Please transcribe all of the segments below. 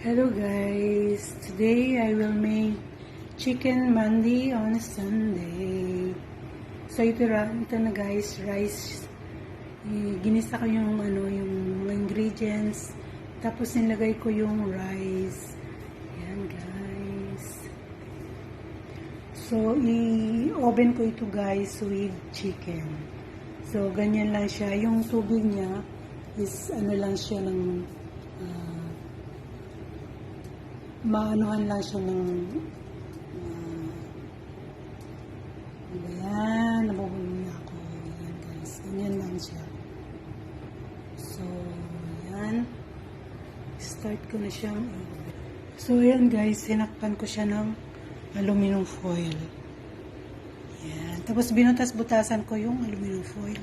Hello guys, today I will make chicken mandi on a Sunday. So ito na guys, rice. Ginisa ko yung yung mga ingredients, tapos nilagay ko yung rice. Yan guys. So i-oven ko ito guys with chicken. So ganyan lang siya, yung tubig niya is lang siya ng maanuhan lang siya ng yan, nabubulong na ako. Yan guys, ganyan lang siya. So yan, start ko na siyang so yan guys, sinakpan ko siya ng aluminum foil. Yan, tapos binutas-butasan ko yung aluminum foil.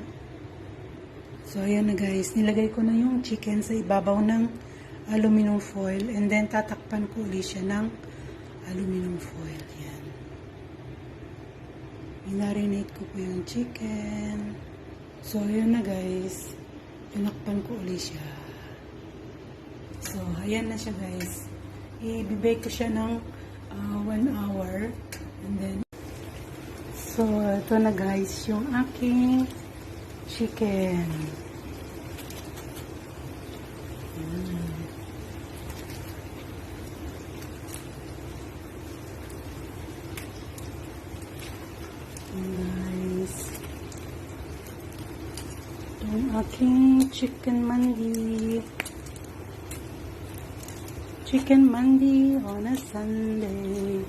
So ayan na guys, nilagay ko na yung chicken sa ibabaw ng aluminum foil, and then tatakpan ko ulit siya ng aluminum foil. Yan. Minarinate ko po yung chicken. So, ayan na guys. Tinakpan ko ulit siya. So, ayan na siya guys. I-bake ko siya ng 1 hour. And then, so, ito na guys yung aking chicken. Guys, yung aking chicken mandi on a Sunday.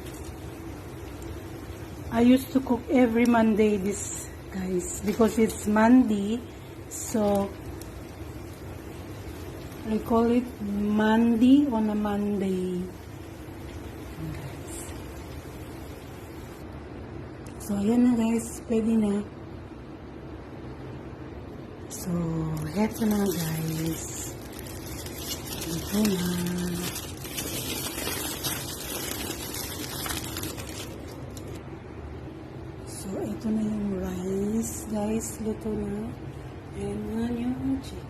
I used to cook every Monday this guys because it's mandi, so I call it mandi on a Monday. So, ayan na guys. Pwede na. So, heto na guys. Ito na. So, ito na yung rice guys. Luto na. And yan yung chicken.